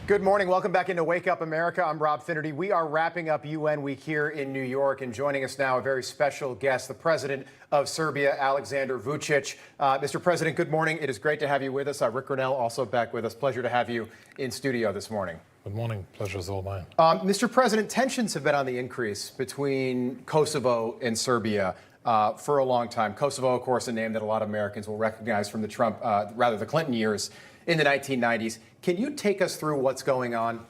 Good morning. Welcome back into Wake Up America. I'm Rob Finnerty. We are wrapping up UN Week here in New York, and joining us now, a very special guest, the President of Serbia, Aleksandar Vučić. Mr. President, good morning. It is great to have you with us. Rick Grinnell also back with us. Pleasure to have you in studio this morning. Good morning. Pleasure's all mine. Mr. President, tensions have been on the increase between Kosovo and Serbia for a long time. Kosovo, of course, a name that a lot of Americans will recognize from the the Clinton years in the 1990s. Can you take us through what's going on?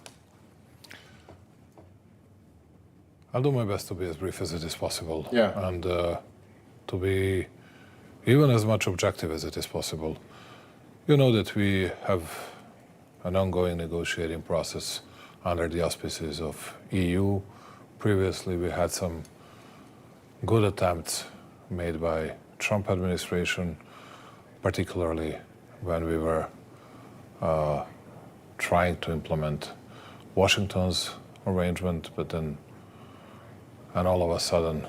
I'll do my best to be as brief as it is possible. Yeah. And to be even as much objective as it is possible. You know that we have an ongoing negotiating process under the auspices of EU. Previously, we had some good attempts made by Trump administration, particularly when we were trying to implement Washington's arrangement, but then, and all of a sudden,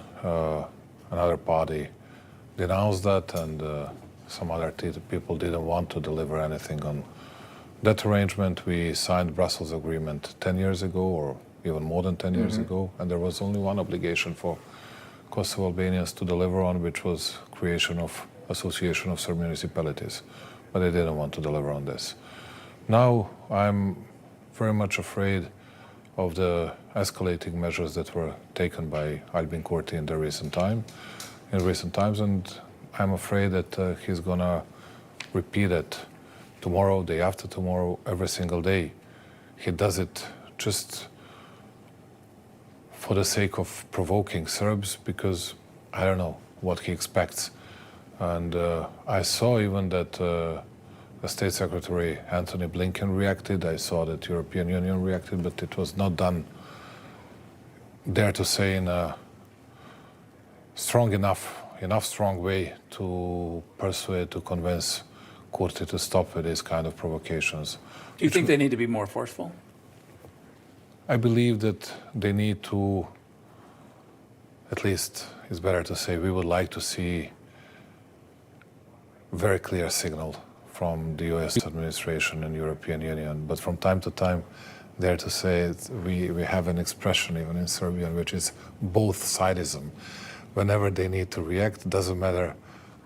another party denounced that, and some other people didn't want to deliver anything on that arrangement. We signed Brussels Agreement 10 years ago, or even more than 10 years ago, and there was only one obligation for Kosovo Albanians to deliver on, which was creation of Association of Serbian Municipalities, but they didn't want to deliver on this. Now I'm very much afraid of the escalating measures that were taken by Albin Kurti in recent times, and I'm afraid that he's gonna repeat it tomorrow, day after tomorrow, every single day. He does it just for the sake of provoking Serbs, because I don't know what he expects. And I saw even that State Secretary Antony Blinken reacted. I saw that European Union reacted, but it was not done, dare to say, in a strong way to persuade, to convince Kurti to stop with these kind of provocations. Do you think they need to be more forceful? I believe that they need to, at least it's better to say, we would like to see very clear signal from the US administration and European Union. But from time to time, dare to say, we have an expression even in Serbian, which is both-sidism. Whenever they need to react, doesn't matter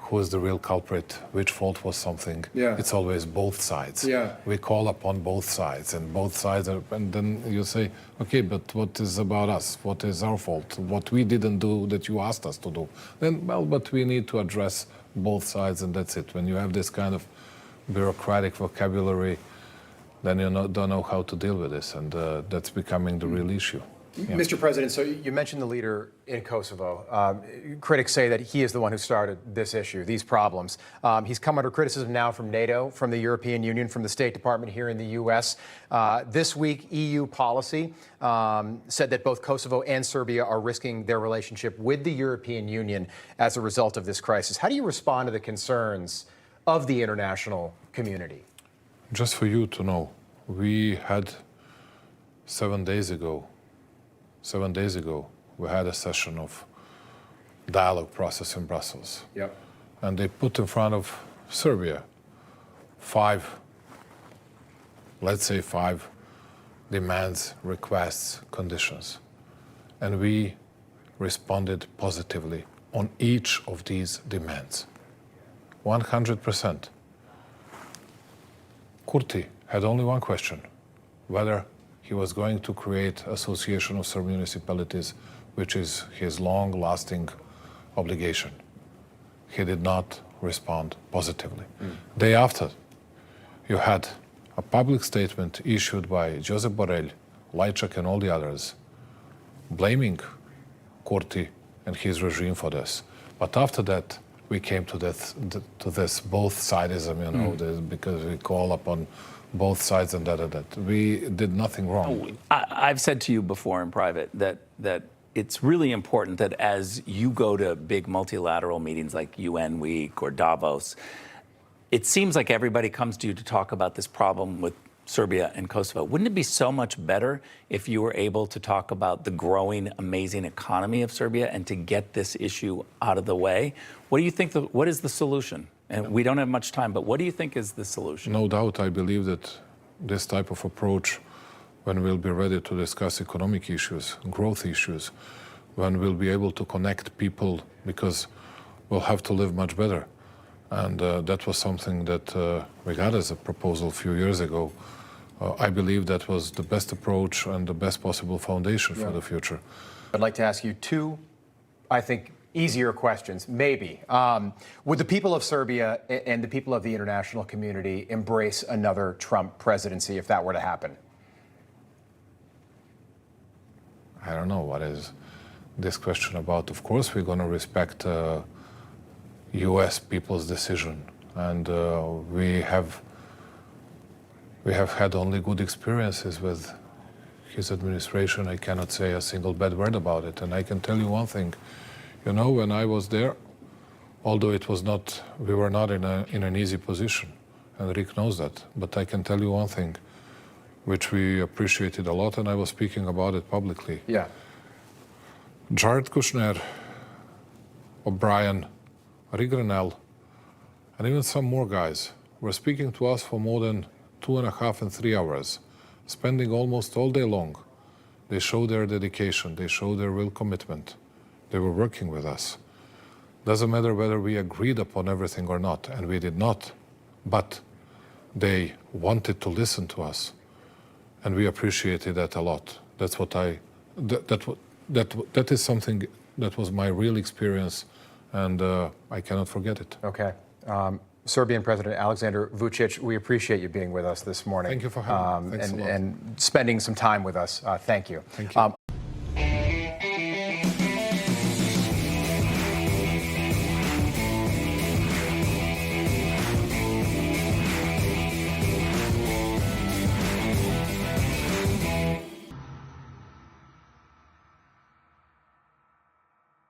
who is the real culprit, which fault was something, it's always both sides. Yeah. We call upon both sides, and both sides are, and then you say, okay, but what is about us? What is our fault? What we didn't do that you asked us to do? Then, well, but we need to address both sides, and that's it. When you have this kind of bureaucratic vocabulary, then you don't know how to deal with this, and that's becoming the real issue. Yeah. Mr. President, so you mentioned the leader in Kosovo. Critics say that he is the one who started this issue, these problems. He's come under criticism now from NATO, from the European Union, from the State Department here in the U.S. This week, EU policy said that both Kosovo and Serbia are risking their relationship with the European Union as a result of this crisis. How do you respond to the concerns of the international community? Just for you to know, we had 7 days ago, we had a session of dialogue process in Brussels. Yep. And they put in front of Serbia let's say five demands, requests, conditions. And we responded positively on each of these demands. 100%. Kurti had only one question, whether he was going to create Association of Serbian Municipalities, which is his long-lasting obligation. He did not respond positively. Day after, you had a public statement issued by Josep Borrell, Lajčák, and all the others, blaming Kurti and his regime for this. But after that, we came to this both-sidism, you know, because we call upon both sides and that. We did nothing wrong. I've said to you before in private that it's really important that as you go to big multilateral meetings like UN Week or Davos, it seems like everybody comes to you to talk about this problem with Serbia and Kosovo. Wouldn't it be so much better if you were able to talk about the growing, amazing economy of Serbia and to get this issue out of the way? What do you think, what is the solution? And we don't have much time, but what do you think is the solution? No doubt, I believe that this type of approach when we'll be ready to discuss economic issues, growth issues, when we'll be able to connect people, because we'll have to live much better. And that was something that we got as a proposal a few years ago. I believe that was the best approach and the best possible foundation for the future. I'd like to ask you two, I think, easier questions, maybe. Would the people of Serbia and the people of the international community embrace another Trump presidency if that were to happen? I don't know what is this question about. Of course, we're going to respect U.S. people's decision, and we have had only good experiences with his administration. I cannot say a single bad word about it. And I can tell you one thing, you know, when I was there, although it was not, we were not in an easy position, and Rick knows that, but I can tell you one thing, which we appreciated a lot, and I was speaking about it publicly. Yeah. Jared Kushner, O'Brien, Rick Grenell, and even some more guys were speaking to us for more than 2.5 and 3 hours, spending almost all day long. They showed their dedication, they showed their real commitment. They were working with us. Doesn't matter whether we agreed upon everything or not, and we did not, but they wanted to listen to us, and we appreciated that a lot. That's what that is something that was my real experience, and I cannot forget it. Okay. Serbian President Aleksandar Vučić, we appreciate you being with us this morning. Thank you for having me. Thanks a lot. And spending some time with us. Thank you. Thank you.